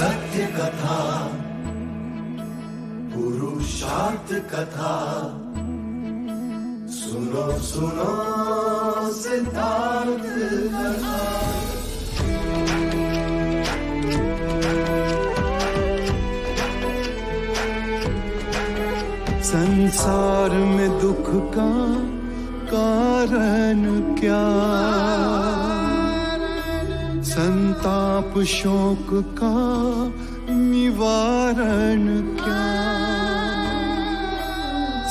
सत्य कथा, पुरुषार्थ कथा, सुनो सुनो सिद्धार्थ कथा। संसार में दुख का कारण क्या, संताप शोक का निवारण क्या।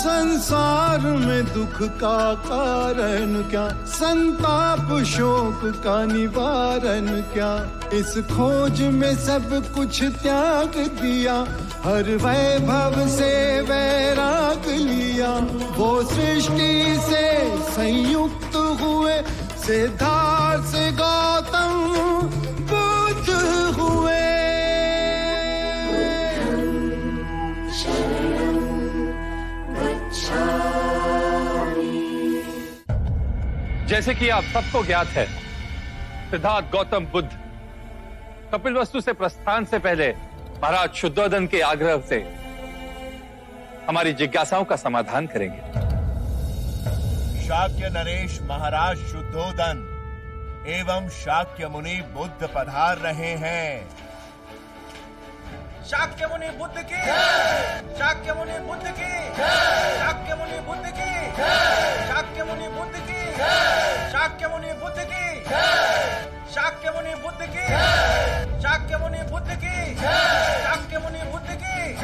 संसार में दुख का कारण क्या, संताप शोक का निवारण क्या। इस खोज में सब कुछ त्याग दिया, हर वैभव से वैराग लिया। वो सृष्टि से संयुक्त हुए, सिद्धार्थ से गौतम बुद्ध हुए। जैसे कि आप सबको ज्ञात है, सिद्धार्थ गौतम बुद्ध कपिलवस्तु से प्रस्थान से पहले महाराज शुद्धोदन के आग्रह से हमारी जिज्ञासाओं का समाधान करेंगे। शाक्य नरेश महाराज शुद्धोदन एवं शाक्य मुनि बुद्ध पधार रहे हैं। शाक्य मुनि बुद्ध की, शाक्य मुनि बुद्ध की, शाक्य मुनि बुद्ध की, शाक्य मुनि बुद्ध की, शाक्य मुनि बुद्ध की, शाक्य मुनि बुद्ध की, शाक्य मुनि बुद्ध की, शाक्य मुनि बुद्ध की,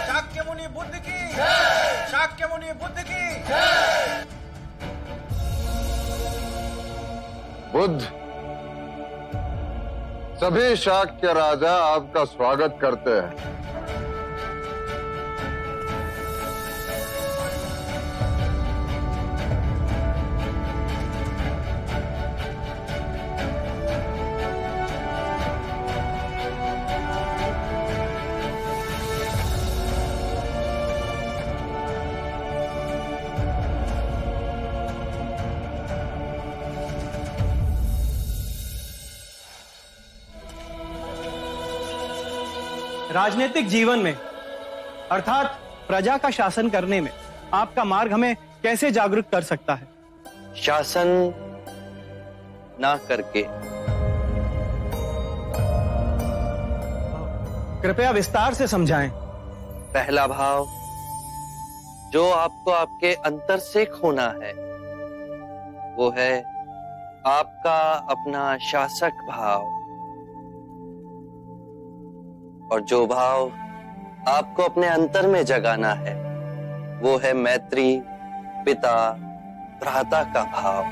शाक्य मुनि बुद्ध की, शाक्य मुनि बुद्ध की। बुद्ध, सभी शाक्य राजा आपका स्वागत करते हैं। राजनीतिक जीवन में अर्थात प्रजा का शासन करने में आपका मार्ग हमें कैसे जागरूक कर सकता है? शासन ना करके। कृपया विस्तार से समझाएं। पहला भाव जो आपको आपके अंतर से खोना है वो है आपका अपना शासक भाव, और जो भाव आपको अपने अंतर में जगाना है वो है मैत्री पिता भ्राता का भाव।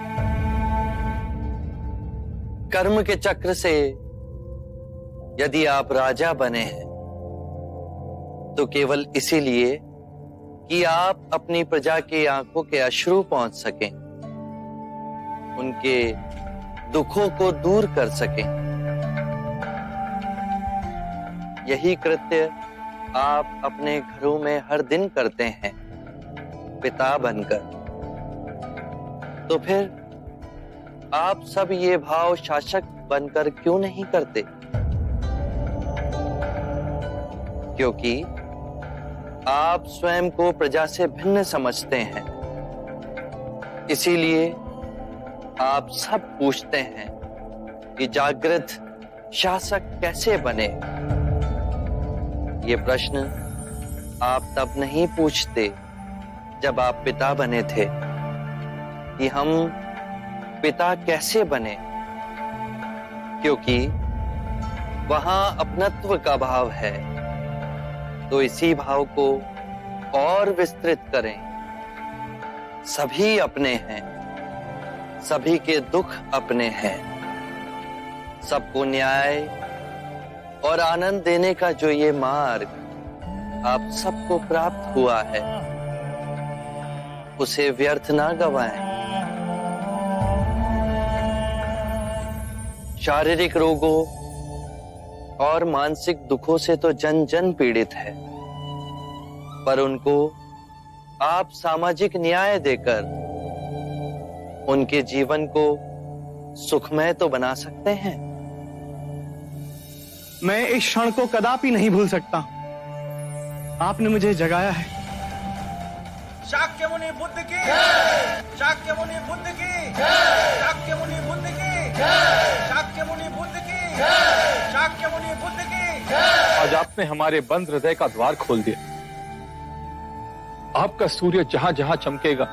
कर्म के चक्र से यदि आप राजा बने हैं तो केवल इसीलिए कि आप अपनी प्रजा की आंखों के अश्रु पहुंच सकें, उनके दुखों को दूर कर सकें। यही कृत्य आप अपने घरों में हर दिन करते हैं पिता बनकर। तो फिर आप सब ये भाव शासक बनकर क्यों नहीं करते? क्योंकि आप स्वयं को प्रजा से भिन्न समझते हैं। इसीलिए आप सब पूछते हैं कि जागृत शासक कैसे बने। ये प्रश्न आप तब नहीं पूछते जब आप पिता बने थे कि हम पिता कैसे बने, क्योंकि वहां अपनत्व का भाव है। तो इसी भाव को और विस्तृत करें। सभी अपने हैं, सभी के दुख अपने हैं। सबको न्याय और आनंद देने का जो ये मार्ग आप सबको प्राप्त हुआ है उसे व्यर्थ ना गवाएं। शारीरिक रोगों और मानसिक दुखों से तो जन जन पीड़ित है, पर उनको आप सामाजिक न्याय देकर उनके जीवन को सुखमय तो बना सकते हैं। मैं इस क्षण को कदापि नहीं भूल सकता। आपने मुझे जगाया है। शाक्य मुनि बुद्ध की, शाक्य मुनि बुद्ध की, शाक्य मुनि बुद्ध की, शाक्य मुनि बुद्ध की, शाक्य मुनि बुद्ध की। आज आपने हमारे बंद हृदय का द्वार खोल दिया। आपका सूर्य जहां जहां चमकेगा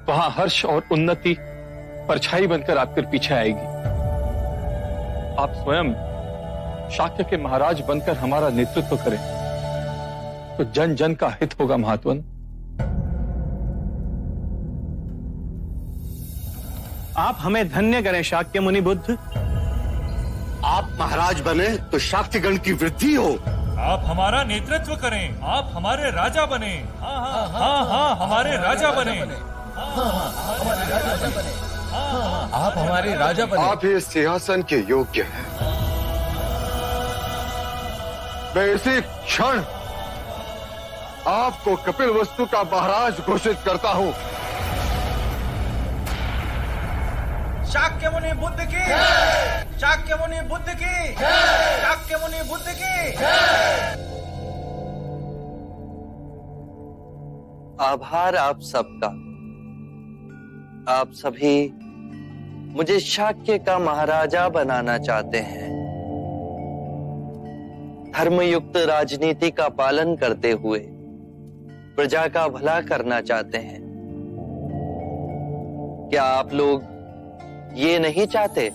वहां हर्ष और उन्नति परछाई बनकर आपके पीछे आएगी। आप स्वयं शाक्य के महाराज बनकर हमारा नेतृत्व करें तो जन जन का हित होगा महात्मन। आप हमें धन्य करें शाक्य मुनि बुद्ध। आप महाराज बने तो शाक्यगण की वृद्धि हो। आप हमारा नेतृत्व करें, आप हमारे राजा बने। हाँ हाँ हाँ हाँ हमारे राजा बने। आप हमारे राजा बने। आप ही इस सिंहासन के योग्य हैं। मैं इसी क्षण आपको कपिलवस्तु का महाराज घोषित करता हूं। शाक्य मुनि बुद्ध की, शाक्य मुनि बुद्ध की, शाक्य मुनि बुद्ध की। आभार आप सबका। आप सभी मुझे शाक्य का महाराजा बनाना चाहते हैं। धर्मयुक्त राजनीति का पालन करते हुए प्रजा का भला करना चाहते हैं। क्या आप लोग ये नहीं चाहते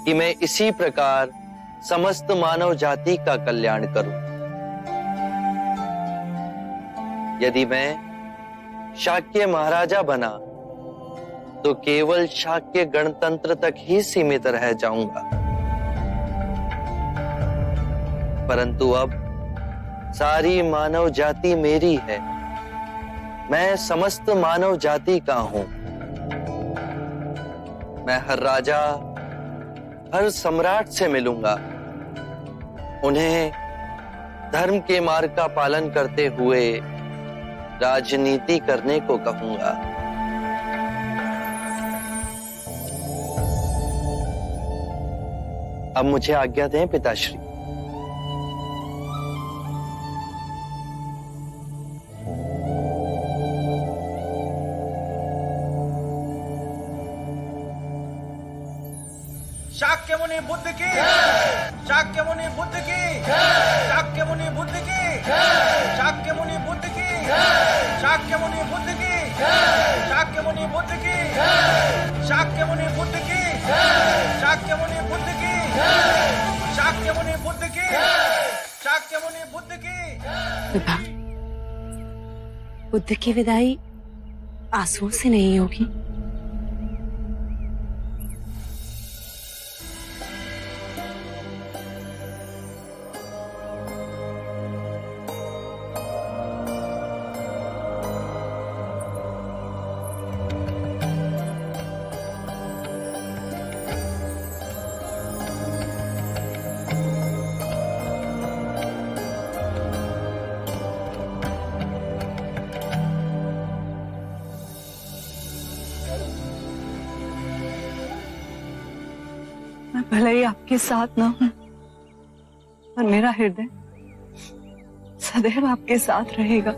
कि मैं इसी प्रकार समस्त मानव जाति का कल्याण करूं? यदि मैं शाक्य महाराजा बना तो केवल शाक्य गणतंत्र तक ही सीमित रह जाऊंगा, परंतु अब सारी मानव जाति मेरी है। मैं समस्त मानव जाति का हूं। मैं हर राजा, हर सम्राट से मिलूंगा। उन्हें धर्म के मार्ग का पालन करते हुए राजनीति करने को कहूंगा। अब मुझे आज्ञा दें पिताश्री। शाक्य मुनि बुद्ध की, शाक्य मुनि बुद्ध की, शाक्य मुनि बुद्ध की, शाक्य मुनि बुद्ध की, शाक्य मुनि बुद्ध की, शाक्य मुनि बुद्ध की, शाक्य मुनि बुद्ध की, शाक्य मुनि बुद्ध की, शाक्य मुनि बुद्ध की, शाक्य मुनि बुद्ध की। विभा, बुद्ध की विदाई आंसुओं से नहीं होगी। मैं भले ही आपके साथ ना हूं, पर मेरा हृदय सदैव आपके साथ रहेगा।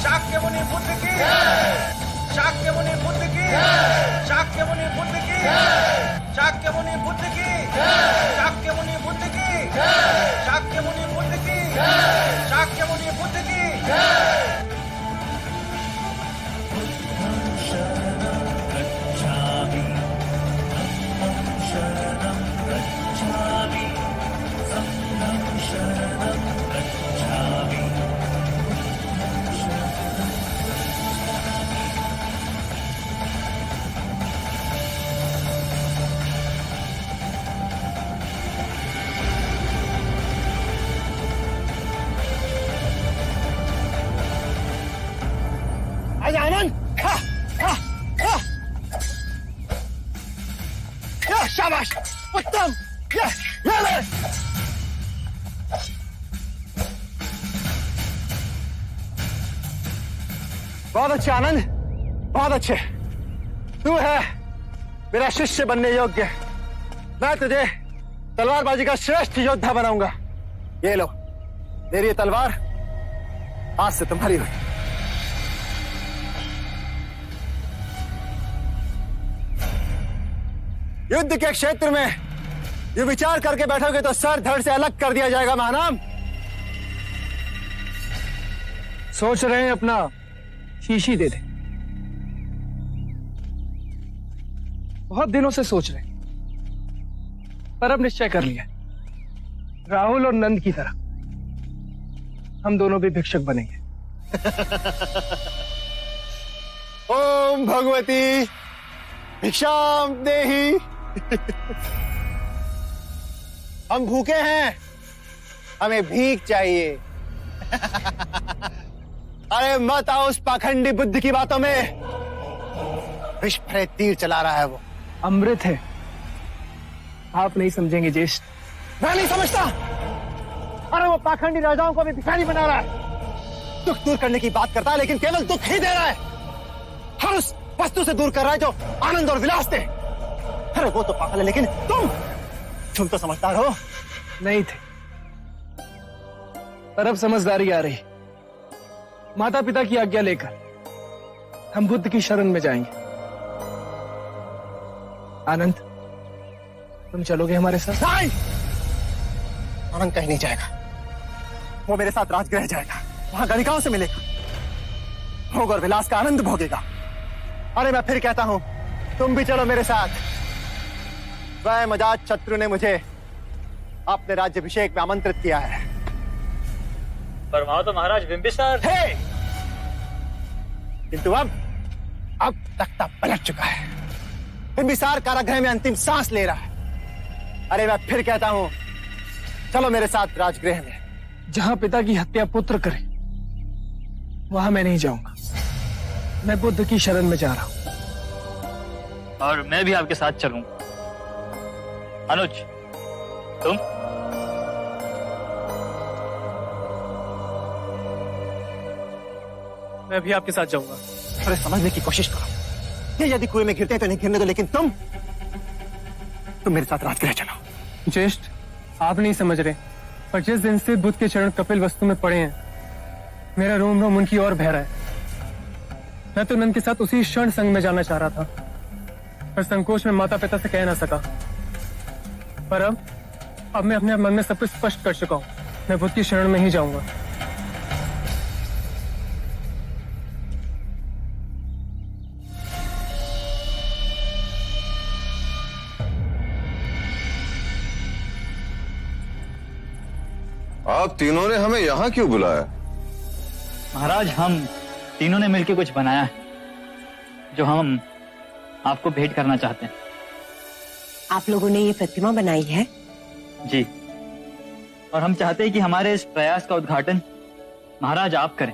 शाक्य मुनि बुद्ध की, शाक्य मुनि बुद्ध की, शाक्य मुनि बुद्ध की, शाक्य मुनि बुद्ध की, शाक्य मुनि बुद्ध की, शाक्य मुनि बुद्ध की, शाक्य मुनि बुद्ध की। शाबाश, उत्तम। ये ले। बहुत अच्छे आनंद, बहुत अच्छे। तू है मेरा शिष्य बनने योग्य। मैं तुझे तलवारबाजी का श्रेष्ठ योद्धा बनाऊंगा। ये लो, मेरी ये तलवार आज से तुम्हारी हुई। युद्ध के क्षेत्र में ये विचार करके बैठोगे तो सर धड़ से अलग कर दिया जाएगा महानाम। सोच रहे हैं अपना शीशी दे दे। बहुत दिनों से सोच रहे, पर अब निश्चय कर लिया, राहुल और नंद की तरह हम दोनों भी भिक्षुक बनेंगे। ओम भगवती भिक्षाम देहि। हम भूखे हैं, हमें भीख चाहिए। अरे मत आओ उस पाखंडी बुद्ध की बातों में। विष भरे तीर चला रहा है वो। अमृत है, आप नहीं समझेंगे ज्येष्ठ। मैं नहीं समझता। अरे वो पाखंडी राजाओं को भी भिखारी बना रहा है। दुख दूर करने की बात करता है लेकिन केवल दुख ही दे रहा है। हर उस वस्तु से दूर कर रहा है जो आनंद और विलास दे। अरे वो तो पागल है, लेकिन तुम तो समझदार हो। नहीं थे, पर अब समझदारी आ रही। माता पिता की आज्ञा लेकर हम बुद्ध की शरण में जाएंगे। आनंद, तुम चलोगे हमारे साथ? नहीं, आनंद कहीं नहीं जाएगा। वो मेरे साथ राजगृह जाएगा, वहां गणिकाओं से मिलेगा, भोग और विलास का आनंद भोगेगा। अरे मैं फिर कहता हूं, तुम भी चलो मेरे साथ। स्वयं अजात शत्रु ने मुझे अपने राज्याभिषेक में आमंत्रित किया है। पर वहां तो महाराज बिंबिसार थे, किंतु अब तख्ता पलट चुका है। बिंबिसार कारागृह में अंतिम सांस ले रहा है। अरे मैं फिर कहता हूं, चलो मेरे साथ राजगृह में। जहां पिता की हत्या पुत्र करे, वहां मैं नहीं जाऊंगा। मैं बुद्ध की शरण में जा रहा हूं। और मैं भी आपके साथ चलूंगा। अनुज, तुम? मैं भी आपके साथ जाऊंगा। अरे समझने की कोशिश करो। ये यदि कुएं में गिरते हैं तो नहीं गिरने दो, लेकिन तुम मेरे साथ राजगृह चलो। ज्येष्ठ, आप नहीं समझ रहे, पर जिस दिन से बुद्ध के चरण कपिल वस्तु में पड़े हैं, मेरा रोम रोम उनकी ओर बह रहा है। मैं तो नंद के साथ उसी क्षण संग में जाना चाह रहा था, पर संकोच में माता पिता से कह ना सका। पर अब मैं अपने मन में सब कुछ स्पष्ट कर चुका हूं। मैं बुद्ध की शरण में ही जाऊंगा। आप तीनों ने हमें यहाँ क्यों बुलाया? महाराज, हम तीनों ने मिलकर कुछ बनाया है जो हम आपको भेंट करना चाहते हैं। आप लोगों ने ये प्रतिमा बनाई है? जी, और हम चाहते हैं कि हमारे इस प्रयास का उद्घाटन महाराज आप करें।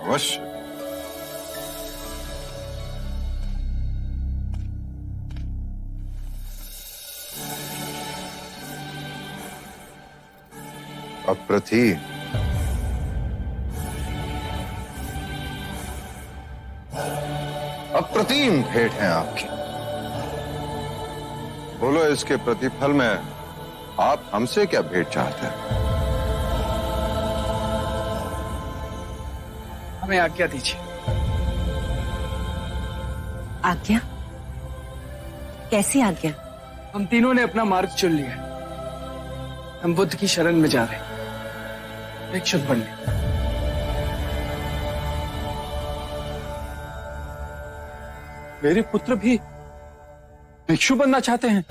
अवश्य। अप्रतिम, अप्रतिम भेंट है आपकी। बोलो, इसके प्रतिफल में आप हमसे क्या भेंट चाहते हैं? हमें आज्ञा दीजिए। आज्ञा? कैसी आज्ञा? हम तीनों ने अपना मार्ग चुन लिया है। हम बुद्ध की शरण में जा रहे हैं, भिक्षुक बनने। मेरे पुत्र भी भिक्षु बनना चाहते हैं।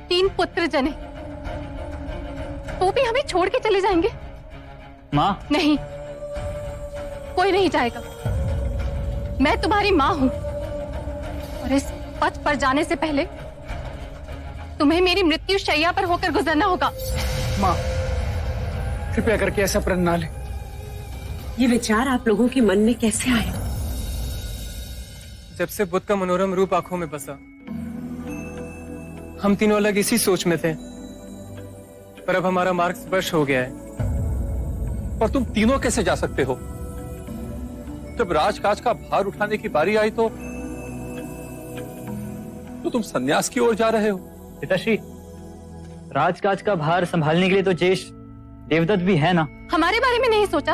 3 पुत्र जने, वो भी हमें छोड़ के चले जाएंगे? माँ? नहीं, कोई नहीं जाएगा। मैं तुम्हारी माँ हूं, और इस पथ पर जाने से पहले तुम्हें मेरी मृत्यु शैया पर होकर गुजरना होगा। माँ, कृपया करके ऐसा प्रण ना ले। ये विचार आप लोगों के मन में कैसे आए? जब से बुद्ध का मनोरम रूप आंखों में बसा, हम तीनों अलग इसी सोच में थे, पर अब हमारा मार्ग स्पष्ट हो गया है। पर तुम तीनों कैसे जा सकते हो? जब राजकाज का भार उठाने की बारी आई तो तुम संन्यास की ओर जा रहे हो। पिताश्री, राजकाज का भार संभालने के लिए तो ज्येष्ठ देवदत्त भी है ना। हमारे बारे में नहीं सोचा?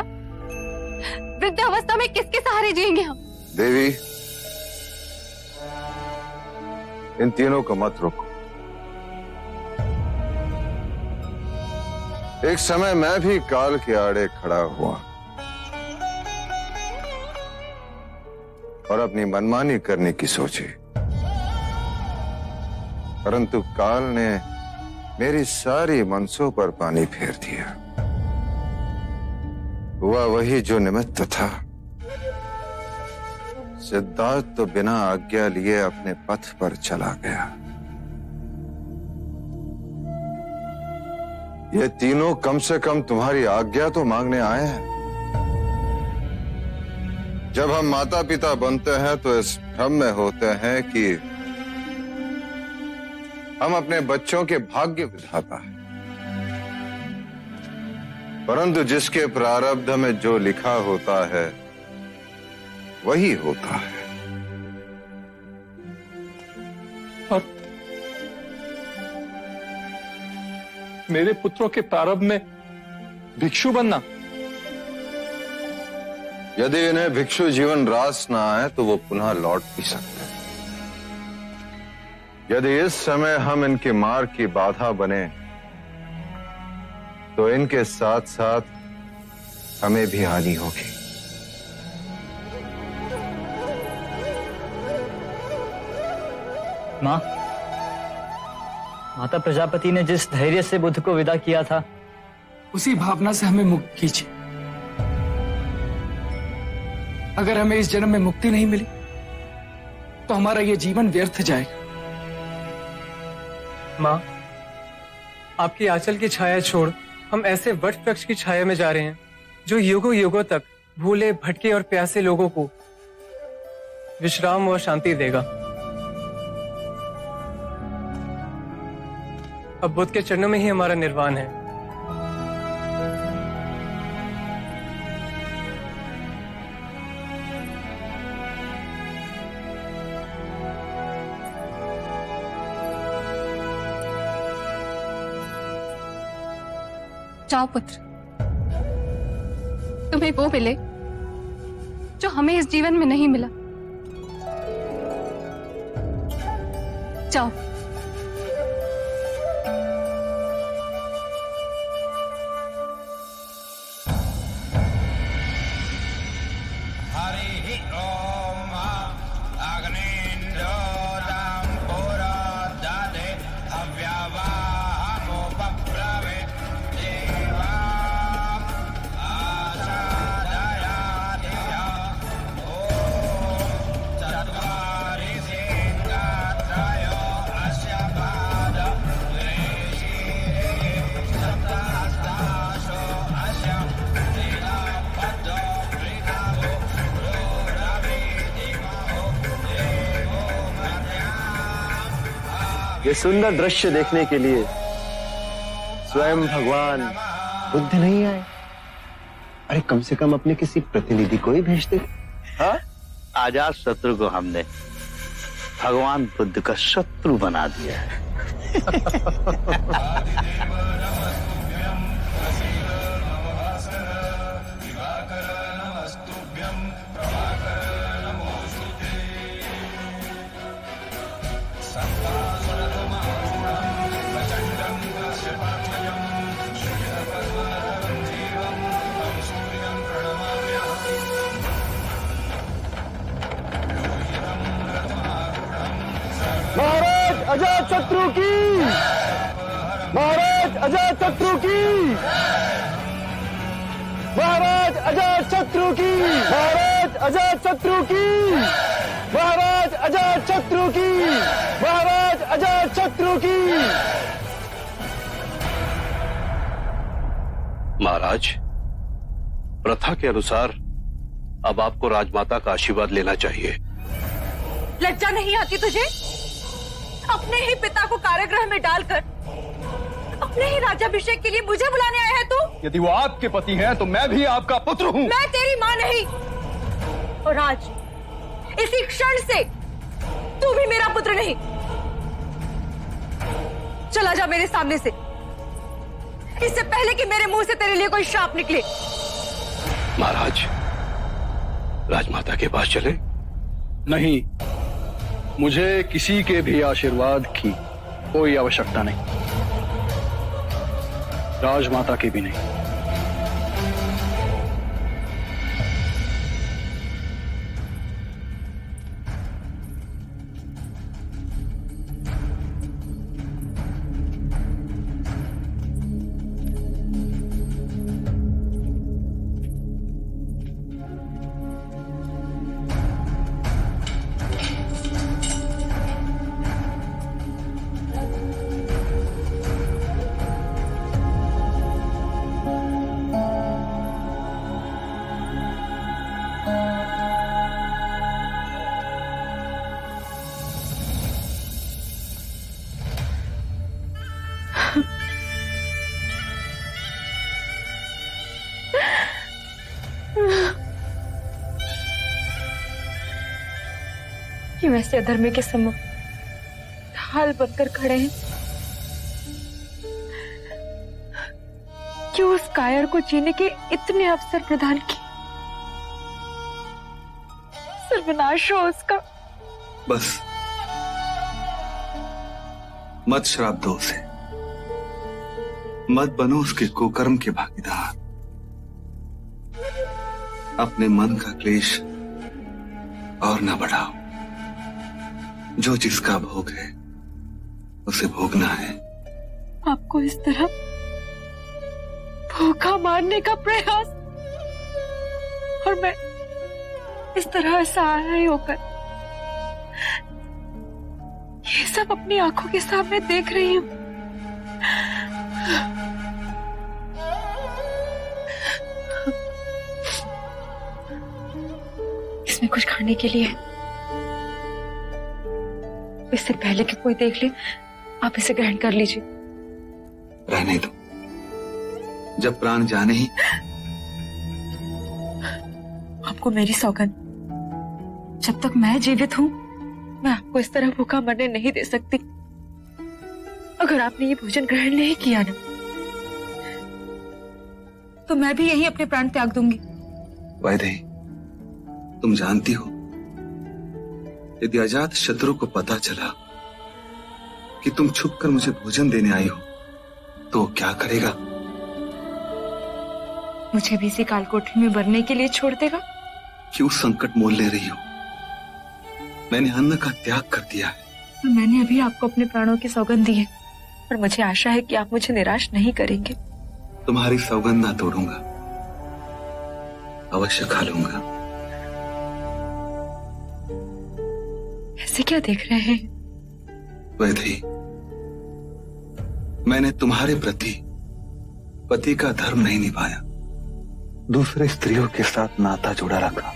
वृद्धावस्था में किसके सहारे जिएंगे हम? देवी, इन तीनों को मत रोको। एक समय मैं भी काल के आड़े खड़ा हुआ और अपनी मनमानी करने की सोची, परंतु काल ने मेरी सारी मनसों पर पानी फेर दिया। हुआ वही जो निमित्त था। सिद्धार्थ तो बिना आज्ञा लिए अपने पथ पर चला गया। ये तीनों कम से कम तुम्हारी आज्ञा तो मांगने आए हैं। जब हम माता पिता बनते हैं तो इस भ्रम में होते हैं कि हम अपने बच्चों के भाग्य विधाता हैं, परंतु जिसके प्रारब्ध में जो लिखा होता है वही होता है। और मेरे पुत्रों के प्रारब्ध में भिक्षु बनना? यदि इन्हें भिक्षु जीवन रास ना आए तो वो पुनः लौट भी सकते हैं। यदि इस समय हम इनके मार्ग की बाधा बने तो इनके साथ साथ हमें भी हानि होगी। मां, माता प्रजापति ने जिस धैर्य से बुद्ध को विदा किया था, उसी भावना से हमें मुक्त कीजिए। अगर हमें इस जन्म में मुक्ति नहीं मिली तो हमारा यह जीवन व्यर्थ जाएगा। मां, आपकी आंचल की छाया छोड़ हम ऐसे वट वृक्ष की छाया में जा रहे हैं जो युगों युगों तक भूले भटके और प्यासे लोगों को विश्राम और शांति देगा। अब बुद्ध के चरणों में ही हमारा निर्वाण है। जाओ पुत्र, तुम्हें वो मिले जो हमें इस जीवन में नहीं मिला। जाओ। ये सुंदर दृश्य देखने के लिए स्वयं भगवान बुद्ध नहीं आए? अरे कम से कम अपने किसी प्रतिनिधि को ही भेजते। हाँ? अजात शत्रु को हमने भगवान बुद्ध का शत्रु बना दिया है। महाराज अजात शत्रु की, महाराज अजात शत्रु की, महाराज अजात शत्रु की, महाराज अजात शत्रु की, महाराज अजात शत्रु की, महाराज अजात शत्रु की। महाराज, प्रथा के अनुसार अब आपको राजमाता का आशीर्वाद लेना चाहिए। लज्जा नहीं आती तुझे? अपने ही पिता को कारागृह में डालकर अपने ही राज्याभिषेक के लिए मुझे बुलाने आया है तू? यदि वो आपके पति हैं तो मैं भी आपका पुत्र हूँ। मैं तेरी माँ नहीं। और आज इसी क्षण से तू भी मेरा पुत्र नहीं। चला जा मेरे सामने से, इससे पहले कि मेरे मुंह से तेरे लिए कोई श्राप निकले। महाराज, राजमाता के पास चले? नहीं, मुझे किसी के भी आशीर्वाद की कोई आवश्यकता नहीं, राजमाता की भी नहीं। कि वैसे अधर्मी के सम्मुख ढाल बनकर खड़े हैं, क्यों उस कायर को जीने के इतने अवसर प्रदान किए? सर्वनाश हो उसका। बस मत श्राप दो उसे, मत बनो उसके कुकर्म के भागीदार। अपने मन का क्लेश और न बढ़ाओ। जो जिसका भोग है उसे भोगना है। आपको इस तरह भूखा मारने का प्रयास, और मैं इस तरह असहाय होकर ये सब अपनी आंखों के सामने देख रही हूं। इसमें कुछ खाने के लिए, इससे पहले कि कोई देख ले, आप इसे ग्रहण कर लीजिए। रहने दो, जब प्राण जाने ही। आपको मेरी सौगंध, जब तक मैं जीवित हूं मैं आपको इस तरह भूखा मरने नहीं दे सकती। अगर आपने ये भोजन ग्रहण नहीं किया ना, तो मैं भी यहीं अपने प्राण त्याग दूंगी। वैदेही, तुम जानती हो, यदि अजात शत्रु को पता चला कि तुम छुपकर मुझे भोजन देने आई हो, तो वो क्या करेगा? मुझे भी इसी कालकोठरी में मरने के लिए छोड़ देगा। क्यों संकट मोल ले रही हो? मैंने अन्न का त्याग कर दिया है। और मैंने अभी आपको अपने प्राणों की सौगंध दी है, और मुझे आशा है कि आप मुझे निराश नहीं करेंगे। तुम्हारी सौगंध ना तोड़ूंगा, अवश्य खा लूंगा। ऐसे क्या देख रहे हैं? वैदेही, मैंने तुम्हारे प्रति पति का धर्म नहीं निभाया, दूसरे स्त्रियों के साथ नाता जोड़ा रखा,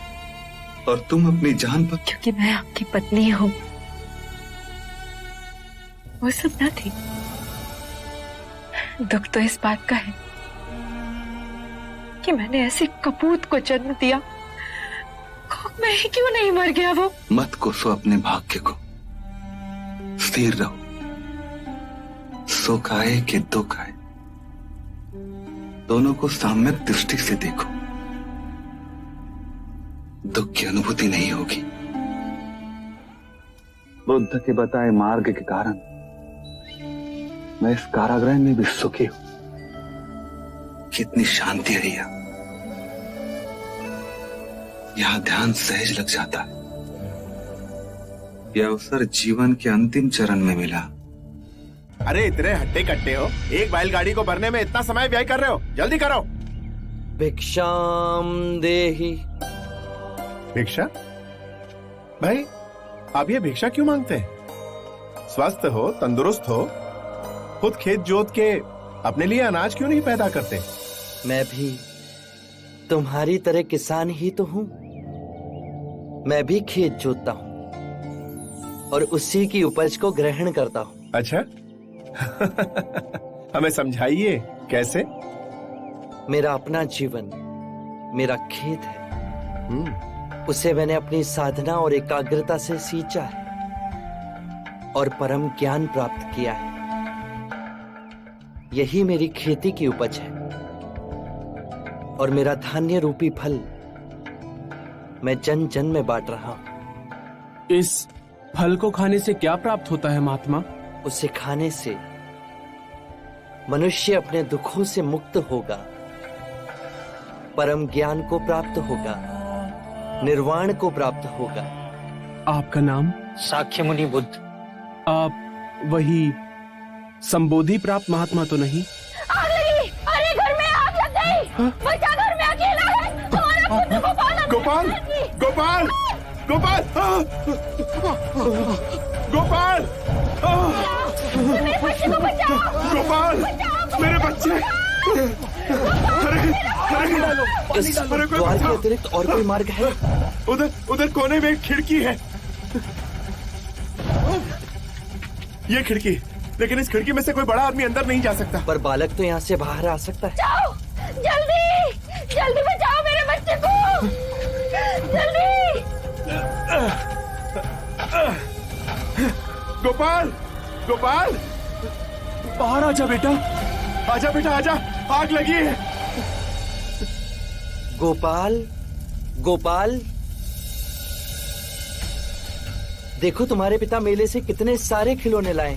और तुम अपनी जान पर। क्योंकि मैं आपकी पत्नी हूं। वो सब ना थी। दुख तो इस बात का है कि मैंने ऐसे कपूत को जन्म दिया, मैं ही क्यों नहीं मर गया वो? मत कोसो अपने भाग्य को, स्थिर रहो। सुख आए कि दुख आए, दोनों को साम्यक दृष्टि से देखो। दुख की अनुभूति नहीं होगी। बुद्ध के बताए मार्ग के कारण मैं इस कारागृह में भी सुखी हूं। कितनी शांति है यहां ध्यान सहज लग जाता है। यह अवसर जीवन के अंतिम चरण में मिला। अरे इतने हट्टे कट्टे हो, एक बैलगाड़ी को भरने में इतना समय व्यय कर रहे हो, जल्दी करो। भिक्षाम देहि। भिक्षा? भाई आप ये भिक्षा क्यों मांगते हैं? स्वस्थ हो, तंदुरुस्त हो, खुद खेत जोत के अपने लिए अनाज क्यों नहीं पैदा करते? मैं भी तुम्हारी तरह किसान ही तो हूँ। मैं भी खेत जोतता हूँ और उसी की उपज को ग्रहण करता हूँ। अच्छा हमें समझाइए कैसे? मेरा अपना जीवन मेरा खेत है। उसे मैंने अपनी साधना और एकाग्रता से सींचा है और परम ज्ञान प्राप्त किया है। यही मेरी खेती की उपज है और मेरा धान्य रूपी फल मैं जन जन में बांट रहा हूं। इस फल को खाने से क्या प्राप्त होता है महात्मा? उसे खाने से मनुष्य अपने दुखों से मुक्त होगा, परम ज्ञान को प्राप्त होगा, निर्वाण को प्राप्त होगा। आपका नाम? साक्य मुनि बुद्ध। आप वही संबोधि प्राप्त महात्मा तो नहीं? आग लगी! अरे घर में आग लग गई! बच्चा घर में अकेला है! हमारा पुत्र गोपाल! गोपाल! गोपाल! गोपाल! गोपाल! मेरे बच्चे को बचाओ! गोपाल! मेरे बच्चे! इस द्वार के अतिरिक्त और कोई मार्ग है? उधर कोने में एक खिड़की है। ये खिड़की, लेकिन इस खिड़की में से कोई बड़ा आदमी अंदर नहीं जा सकता। पर बालक तो यहाँ से बाहर आ सकता है। जाओ! जल्दी! जल्दी बचाओ मेरे बच्चे को! जल्दी! गोपाल! गोपाल! बाहर आजा बेटा। आजा बेटा, आजा, आग लगी है। गोपाल, गोपाल, देखो तुम्हारे पिता मेले से कितने सारे खिलौने लाए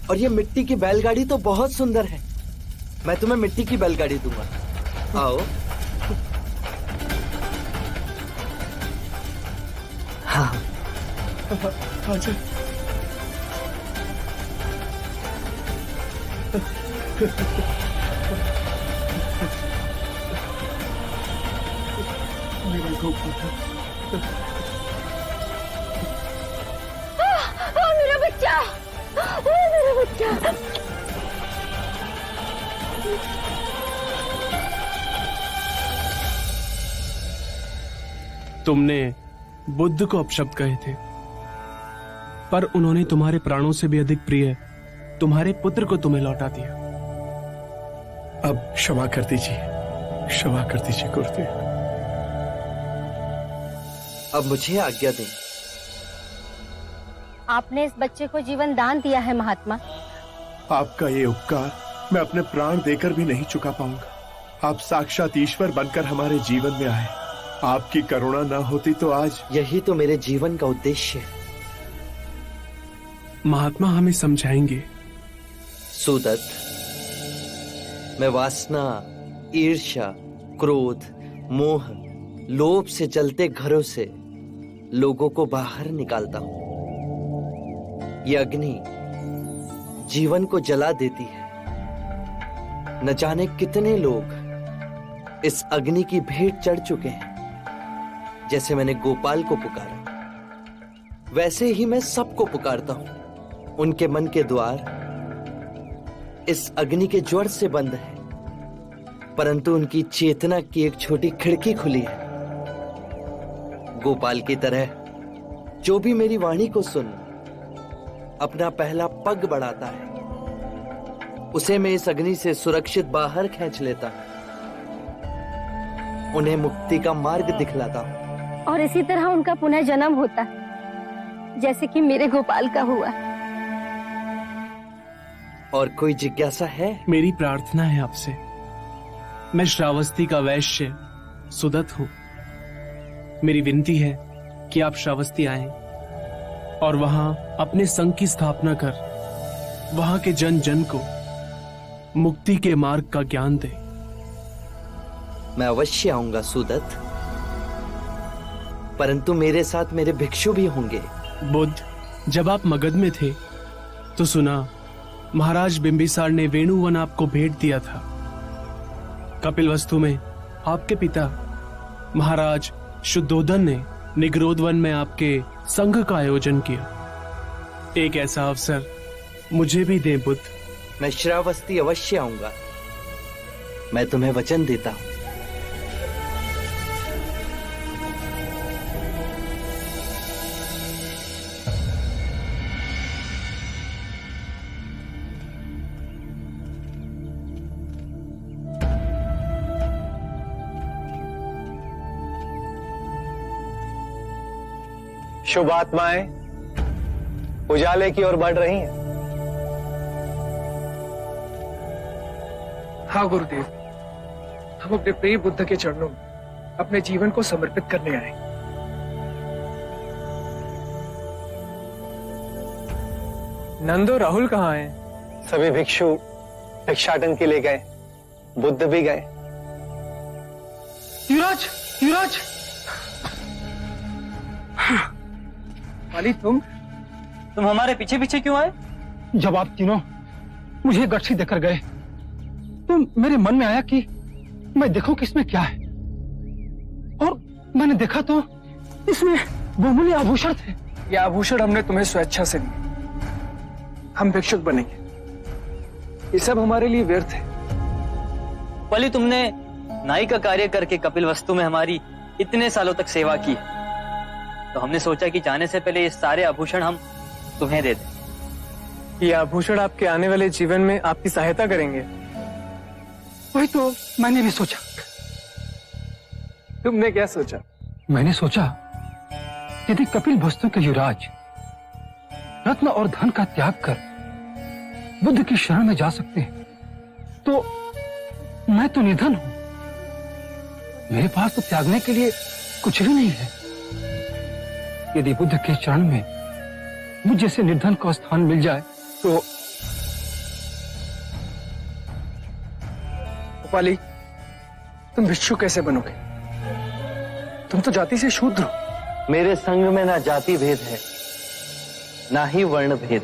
और ये मिट्टी की बैलगाड़ी तो बहुत सुंदर है। मैं तुम्हें मिट्टी की बैलगाड़ी दूंगा। आओ। हाँ। आजा। मेरा बच्चा! मेरा बच्चा! तुमने बुद्ध को अपशब्द कहे थे, पर उन्होंने तुम्हारे प्राणों से भी अधिक प्रिय तुम्हारे पुत्र को तुम्हें लौटा दिया। अब क्षमा कर दीजिए, क्षमा कर दीजिए गुरुदेव। अब मुझे आज्ञा दें। आपने इस बच्चे को जीवन दान दिया है महात्मा। आपका ये उपकार मैं अपने प्राण देकर भी नहीं चुका पाऊंगा। आप साक्षात ईश्वर बनकर हमारे जीवन में आए। आपकी करुणा ना होती तो आज। यही तो मेरे जीवन का उद्देश्य है। महात्मा हमें समझाएंगे। सुदत्त, मैं वासना, ईर्ष्या, क्रोध, मोह, लोभ से जलते घरों से लोगों को बाहर निकालता हूं। ये अग्नि जीवन को जला देती है। न जाने कितने लोग इस अग्नि की भेंट चढ़ चुके हैं। जैसे मैंने गोपाल को पुकारा, वैसे ही मैं सबको पुकारता हूं। उनके मन के द्वार इस अग्नि के ज्वर से बंद है, परंतु उनकी चेतना की एक छोटी खिड़की खुली है। गोपाल की तरह जो भी मेरी वाणी को सुन अपना पहला पग बढ़ाता है, उसे मैं इस अग्नि से सुरक्षित बाहर खींच लेता हूं। उन्हें मुक्ति का मार्ग दिखलाता हूं। और इसी तरह उनका पुनः जन्म होता है, जैसे कि मेरे गोपाल का हुआ। और कोई जिज्ञासा है? मेरी प्रार्थना है आपसे। मैं श्रावस्ती का वैश्य सुदत्त हूं। मेरी विनती है कि आप श्रावस्ती आएं और वहां अपने संघ की स्थापना कर वहां के जन जन को मुक्ति के मार्ग का ज्ञान दें। मैं अवश्य आऊंगा सुदत्त, परंतु मेरे साथ मेरे भिक्षु भी होंगे। बुद्ध, जब आप मगध में थे तो सुना महाराज बिंबिसार ने वेणुवन आपको भेंट दिया था। कपिलवस्तु में आपके पिता महाराज शुद्धोदन ने निग्रोधवन में आपके संघ का आयोजन किया। एक ऐसा अवसर मुझे भी दें बुद्ध। मैं श्रावस्ती अवश्य आऊंगा। मैं तुम्हें वचन देता हूं। शुभ आत्माएं उजाले की ओर बढ़ रही हैं। हाँ गुरुदेव, हम अपने प्रिय बुद्ध के चरणों में अपने जीवन को समर्पित करने आए। नंदो राहुल कहाँ हैं? सभी भिक्षु भिक्षाटन के लिए गए, बुद्ध भी गए। युवराज, युवराज! वाली तुम हमारे पीछे पीछे क्यों आए? जब आप तीनों मुझे गठरी देकर गए तो मेरे मन में आया कि मैं देखूं कि इसमें क्या है, और मैंने देखा तो इसमें बहुमूल्य आभूषण थे। ये आभूषण हमने तुम्हें स्वेच्छा से दिए। हम भिक्षुक बनेंगे, ये सब हमारे लिए व्यर्थ है। पली, तुमने नाई का कार्य करके कपिल वस्तु में हमारी इतने सालों तक सेवा की है, तो हमने सोचा कि जाने से पहले ये सारे आभूषण हम तुम्हें दे दें। ये आभूषण आपके आने वाले जीवन में आपकी सहायता करेंगे। वही तो मैंने भी सोचा। तुमने क्या सोचा? मैंने सोचा यदि कपिल वस्तु के युवराज रत्न और धन का त्याग कर बुद्ध की शरण में जा सकते हैं, तो मैं तो निर्धन हूं, मेरे पास तो त्यागने के लिए कुछ भी नहीं है। यदि बुद्ध के चरण में मुझ जैसे निर्धन को स्थान मिल जाए तो उपाली, तुम भिक्षु कैसे बनोगे? तुम तो जाति से शूद्र हो। मेरे संग में ना जाति भेद है, ना ही वर्ण भेद।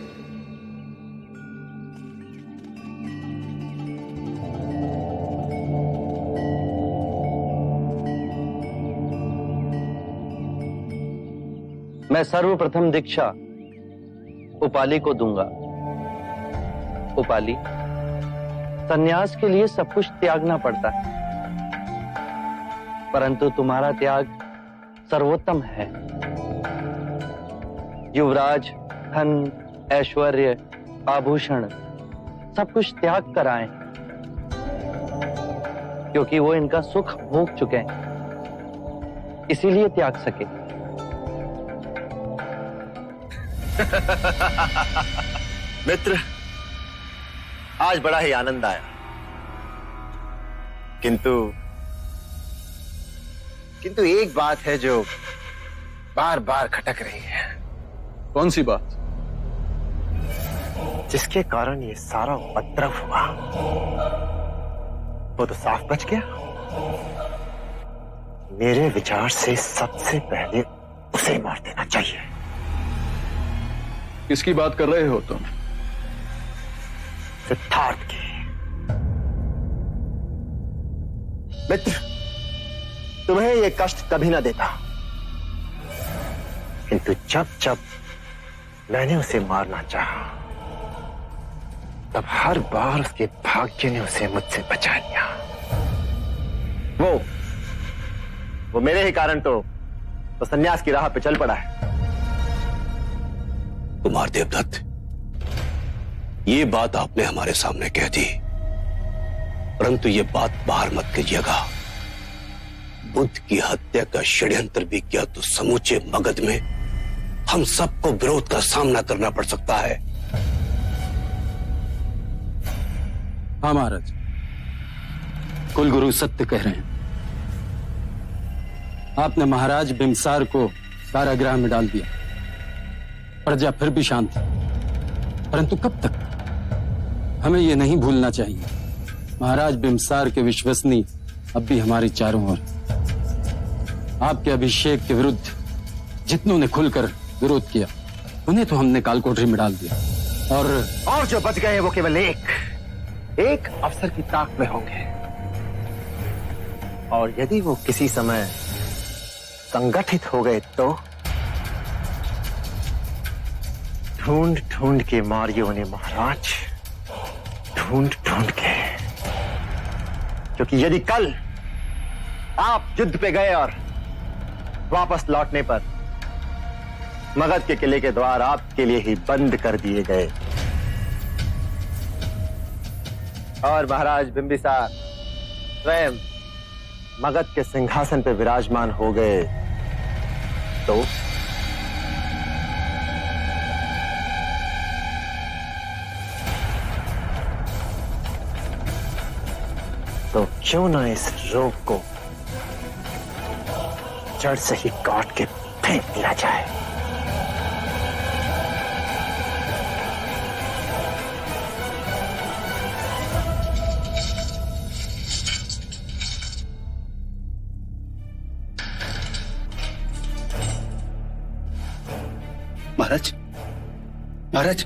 मैं सर्वप्रथम दीक्षा उपाली को दूंगा। उपाली, संन्यास के लिए सब कुछ त्यागना पड़ता है, परंतु तुम्हारा त्याग सर्वोत्तम है। युवराज, धन, ऐश्वर्य, आभूषण सब कुछ त्याग कर आए, क्योंकि वो इनका सुख भोग चुके हैं, इसीलिए त्याग सके। मित्र, आज बड़ा ही आनंद आया, किंतु एक बात है जो बार बार खटक रही है। कौन सी बात? जिसके कारण ये सारा उपद्रव हुआ, वो तो साफ बच गया। मेरे विचार से सबसे पहले उसे मार देना चाहिए। किसकी बात कर रहे हो तुम? सिद्धार्थ की। मित्र, तुम्हें यह कष्ट कभी ना देता, किंतु जब जब मैंने उसे मारना चाहा, तब हर बार उसके भाग्य ने उसे मुझसे बचा लिया। वो मेरे ही कारण तो संन्यास की राह पे चल पड़ा है। कुमार देवदत्त, ये बात आपने हमारे सामने कह दी, परंतु ये बात बाहर मत कीजिएगा। बुद्ध की हत्या का षड्यंत्र भी किया तो समूचे मगध में हम सबको विरोध का सामना करना पड़ सकता है। हाँ महाराज, कुलगुरु सत्य कह रहे हैं। आपने महाराज बिंबिसार को कारागृह में डाल दिया, प्रजा फिर भी शांत है, परंतु कब तक? हमें यह नहीं भूलना चाहिए, महाराज बिंबिसार के विश्वसनीय अब भी हमारे चारों ओर। आपके अभिषेक के विरुद्ध जितनों ने खुलकर विरोध किया, उन्हें तो हमने कालकोठरी में डाल दिया, और जो बच गए वो केवल एक अवसर की ताक में होंगे, और यदि वो किसी समय संगठित हो गए तो ढूंढ ढूंढ के मारिए उन्हें महाराज, ढूंढ ढूंढ के। क्योंकि यदि कल आप युद्ध पे गए और वापस लौटने पर मगध के किले के द्वार आपके लिए ही बंद कर दिए गए और महाराज बिंबिसार स्वयं मगध के सिंहासन पर विराजमान हो गए, तो तो क्यों ना इस रोग को जड़ से ही काट के फेंक दिया जाए। महाराज, महाराज,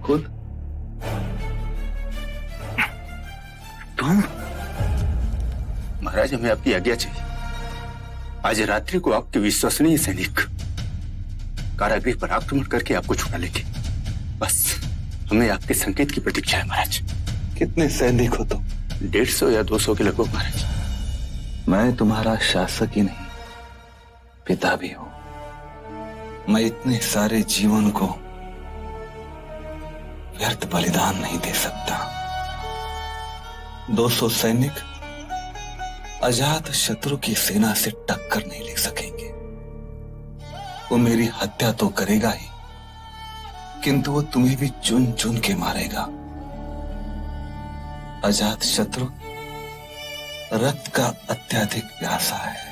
खुद तुम? महाराज, हमें आपकी आज्ञा चाहिए। आज रात्रि को आपके विश्वसनीय सैनिक कारागृह पर आक्रमण करके आपको छुड़ा लेंगे। बस हमें आपके संकेत की प्रतीक्षा है महाराज। कितने सैनिक हो तुम? 150 या 200 के लगभग महाराज। मैं तुम्हारा शासक ही नहीं, पिता भी हूं। मैं इतने सारे जीवन को व्यर्थ बलिदान नहीं दे सकता। 200 सैनिक अजात शत्रु की सेना से टक्कर नहीं ले सकेंगे। वो मेरी हत्या तो करेगा ही, किंतु वो तुम्हें भी चुन चुन के मारेगा। अजात शत्रु रक्त का अत्यधिक प्यासा है।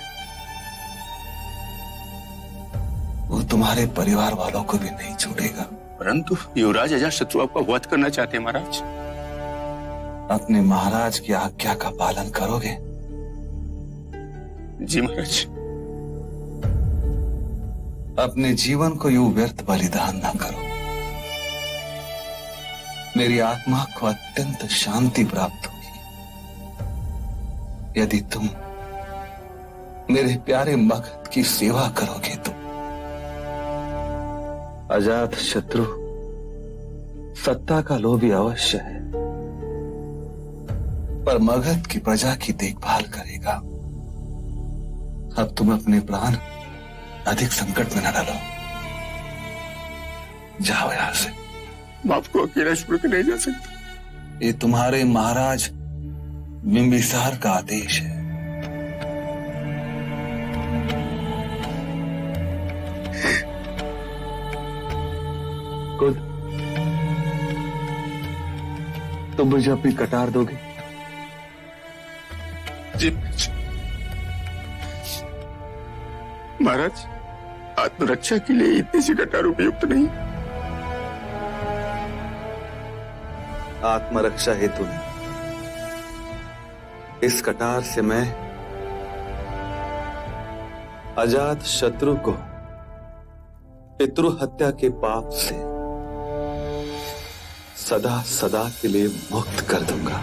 वो तुम्हारे परिवार वालों को भी नहीं छोड़ेगा। परंतु युवराज अजातशत्रु आपका वध करना चाहते हैं महाराज। अपने महाराज की आज्ञा का पालन करोगे? जी महाराज। अपने जीवन को यूं व्यर्थ बलिदान ना करो। मेरी आत्मा को अत्यंत शांति प्राप्त होगी यदि तुम मेरे प्यारे मगध की सेवा करोगे। तो अजात शत्रु सत्ता का लोभी अवश्य है, पर मगध की प्रजा की देखभाल करेगा। अब तुम अपने प्राण अधिक संकट में न डालो। जाओ यहां से। मैं आपको अकेला छोड़ के नहीं जा सकता। ये तुम्हारे महाराज बिंबिसार का आदेश है। खुद तुम मुझे अपनी कटार दोगे? जी महाराज, आत्मरक्षा के लिए इतनी सी कटार उपयुक्त नहीं। आत्मरक्षा हेतु नहीं, इस कटार से मैं अजात शत्रु को पितृ हत्या के पाप से सदा सदा के लिए मुक्त कर दूंगा।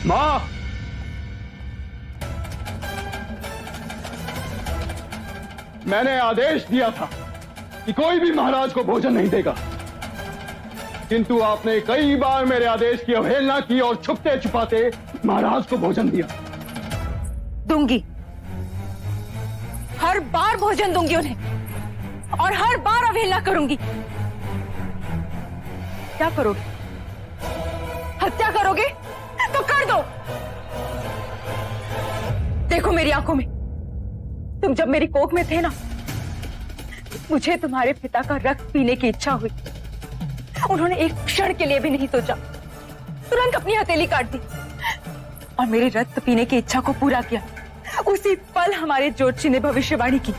मां, मैंने आदेश दिया था कि कोई भी महाराज को भोजन नहीं देगा, किंतु आपने कई बार मेरे आदेश की अवहेलना की और छुपते छुपाते महाराज को भोजन दिया। दूंगी, हर बार भोजन दूंगी उन्हें और हर बार अवहेलना करूंगी। क्या करोगे? हत्या करोगे तो कर दो। देखो मेरी आंखों में, तुम जब मेरी कोख में थे ना, मुझे तुम्हारे पिता का रक्त पीने की इच्छा हुई। उन्होंने एक क्षण के लिए भी नहीं सोचा, तुरंत अपनी हथेली काट दी और मेरे रक्त पीने की इच्छा को पूरा किया। उसी पल हमारे ज्योतिषी ने भविष्यवाणी की,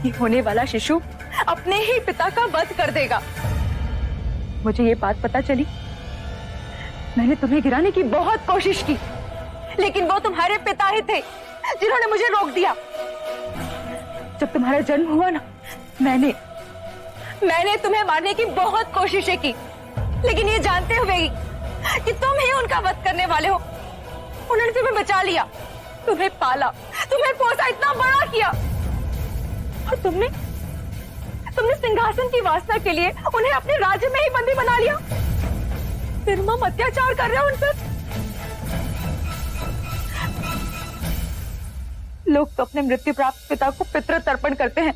ये होने वाला शिशु अपने ही पिता का वध कर देगा। मुझे ये बात पता चली, मैंने तुम्हें गिराने की बहुत कोशिश की, लेकिन वो तुम्हारे पिता ही थे जिन्होंने मुझे रोक दिया। जब तुम्हारा जन्म हुआ ना, मैंने तुम्हें मारने की बहुत कोशिशें की, लेकिन ये जानते हुए कि तुम ही उनका वध करने वाले हो, उन्होंने तुम्हें बचा लिया, तुम्हें पाला, तुम्हें पोसा, इतना बड़ा किया, और तुमने सिंहासन की वासना के लिए उन्हें अपने राज्य में ही बंदी बना लिया। निर्मम अत्याचार कर रहे हो उन पर। लोग तो अपने मृत्यु प्राप्त पिता को पितृ तर्पण करते हैं,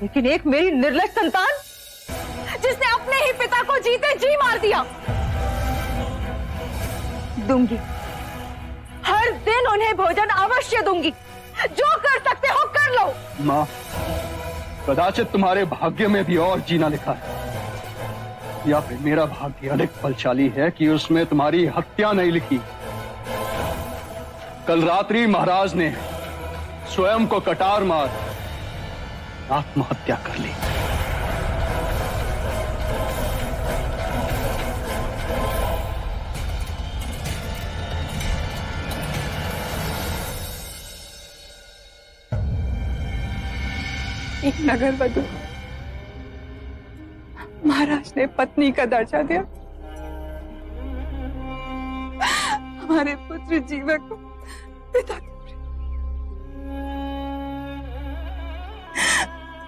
लेकिन एक मेरी निर्लज संतान जिसने अपने ही पिता को जीते जी मार दिया। दूंगी, हर दिन उन्हें भोजन अवश्य दूंगी, जो कर सकते हो कर लो। माँ, कदाचित तुम्हारे भाग्य में भी और जीना लिखा है, या फिर मेरा भाग्य अधिक बलशाली है कि उसमें तुम्हारी हत्या नहीं लिखी। कल रात्रि महाराज ने स्वयं को कटार मार आत्महत्या कर ली। एक नगर वधु महाराज ने पत्नी का दर्जा दिया, हमारे पुत्र जीवक को पिता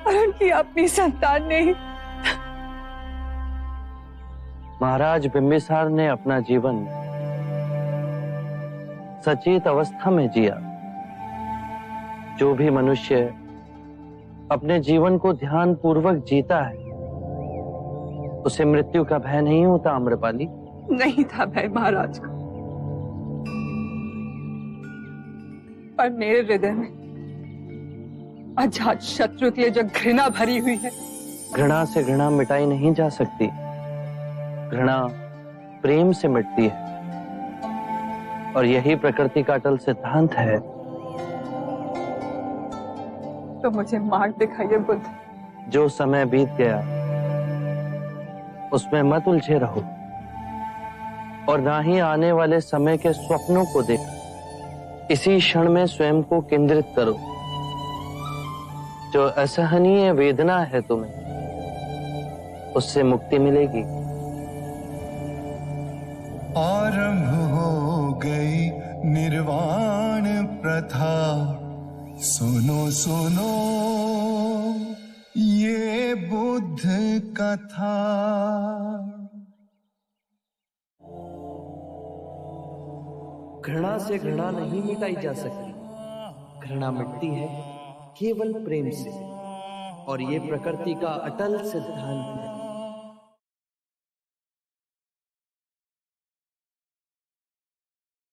और उनकी अपनी संतान ने ही। महाराज बिंबिसार ने अपना जीवन सचेत अवस्था में जिया। जो भी मनुष्य अपने जीवन को ध्यान पूर्वक जीता है उसे मृत्यु का भय नहीं होता। आम्रपाली, नहीं था भय महाराज को, पर मेरे हृदय में अजात शत्रु के लिए जो घृणा भरी हुई है। घृणा से घृणा मिटाई नहीं जा सकती, घृणा प्रेम से मिटती है और यही प्रकृति का अटल सिद्धांत है। तो मुझे मार्ग दिखाइए बुद्ध। जो समय बीत गया उसमें मत उलझे रहो और ना ही आने वाले समय के स्वप्नों को देख। इसी क्षण में स्वयं को केंद्रित करो। जो असहनीय वेदना है तुम्हें, उससे मुक्ति मिलेगी। आरंभ हो गई निर्वाण प्रथा, सुनो सुनो ये बुद्ध कथा। घृणा से घृणा नहीं मिटाई जा सकती, घृणा मिटती है केवल प्रेम से और ये प्रकृति का अटल सिद्धांत है।